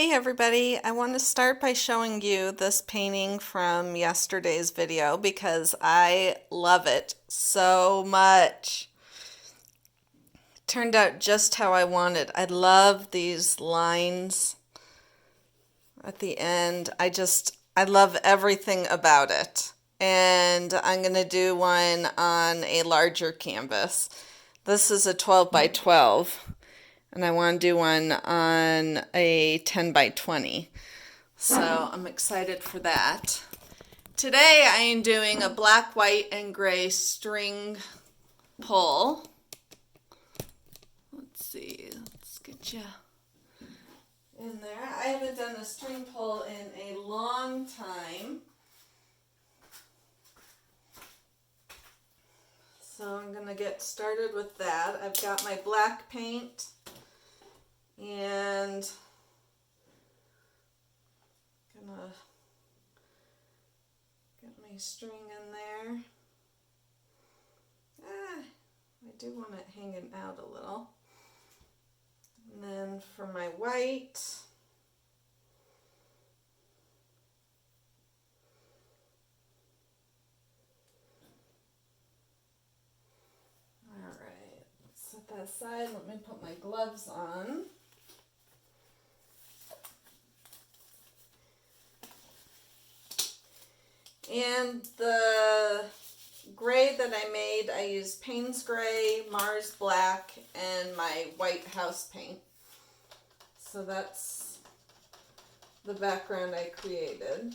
Hey everybody, I want to start by showing you this painting from yesterday's video because I love it so much. Turned out just how I wanted. I love these lines at the end. I love everything about it. And I'm going to do one on a larger canvas. This is a 12 by 12. And I want to do one on a 10 by 20. So I'm excited for that. Today I am doing a black, white, and gray string pull. Let's see, let's get you in there. I haven't done a string pull in a long time. So I'm going to get started with that. I've got my black paint and gonna get my string in there. I do want it hanging out a little. And then for my white, alright, set that aside. Let me put my gloves on. And the gray that I made, I used Payne's Gray, Mars Black, and my white house paint. So that's the background I created.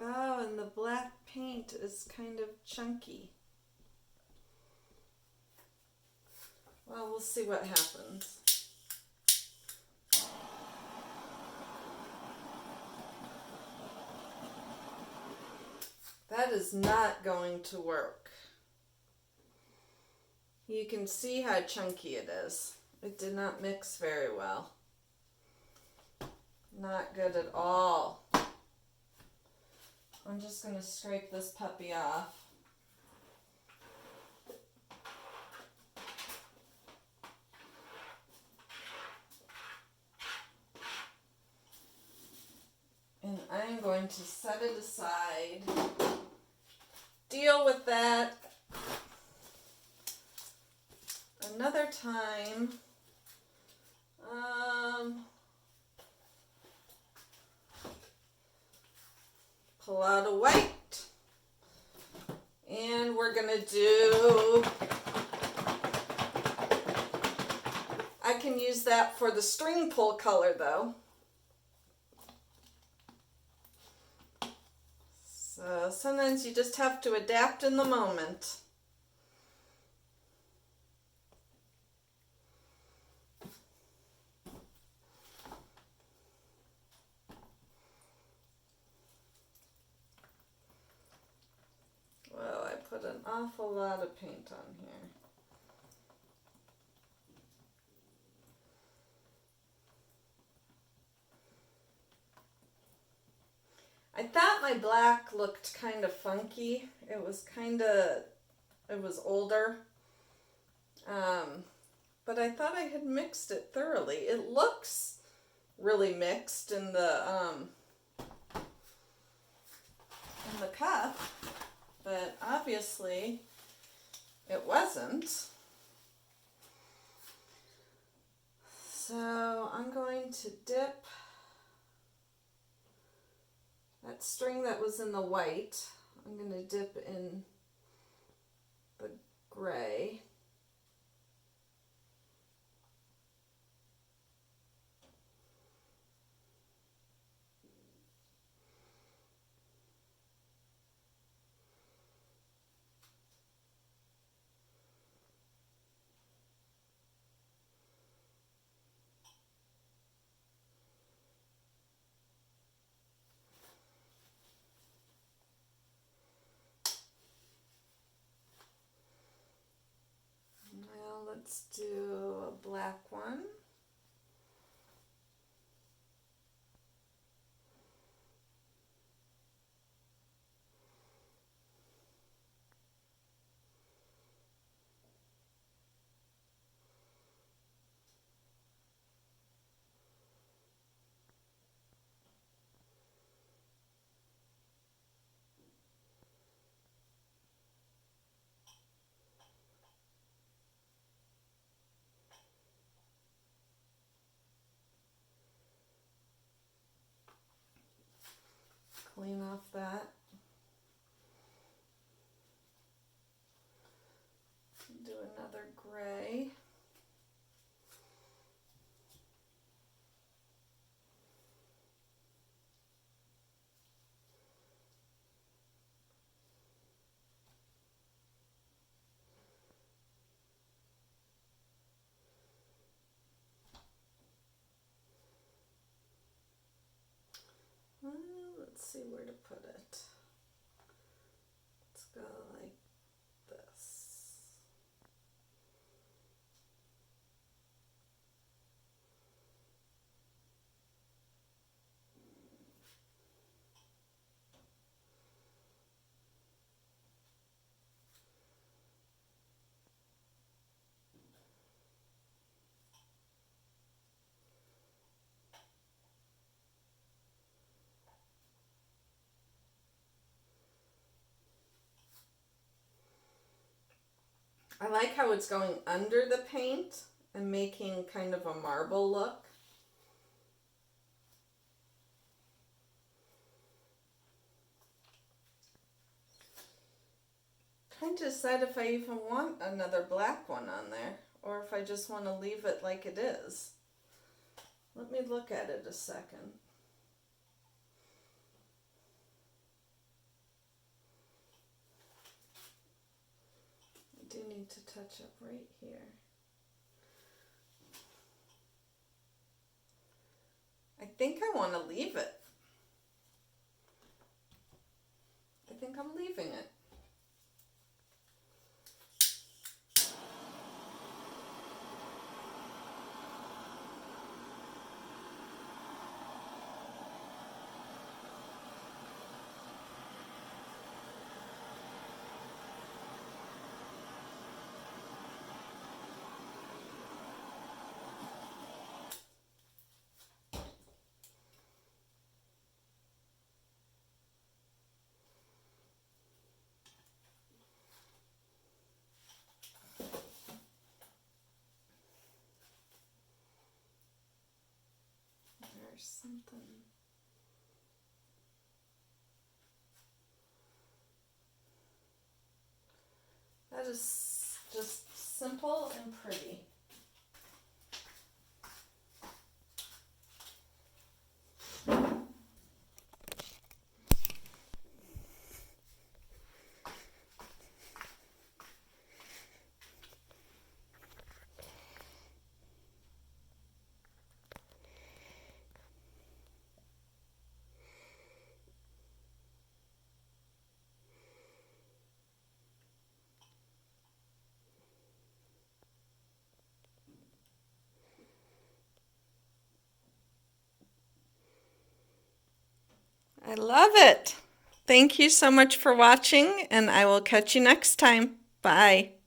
Oh, and the black paint is kind of chunky. Well, we'll see what happens. That is not going to work. You can see how chunky it is. It did not mix very well. Not good at all. I'm just going to scrape this puppy off. And I'm going to set it aside. Deal with that another time. Pull out a white. And we're going to do, I can use that for the string pull color though. So sometimes you just have to adapt in the moment. Well, I put an awful lot of paint on here. I thought my black looked kind of funky. It was older. But I thought I had mixed it thoroughly. It looks really mixed in the cup, but obviously it wasn't. So I'm going to dip that string that was in the white. I'm going to dip in the gray. Let's do a black one. Clean off that. Do another gray. Let's see where to put it. Let's go like this. I like how it's going under the paint and making kind of a marble look. Trying to decide if I even want another black one on there or if I just want to leave it like it is. Let me look at it a second. I do need to touch up right here. I think I want to leave it. I think I'm leaving it. There's something. That is just simple and pretty. I love it. Thank you so much for watching, and I will catch you next time. Bye.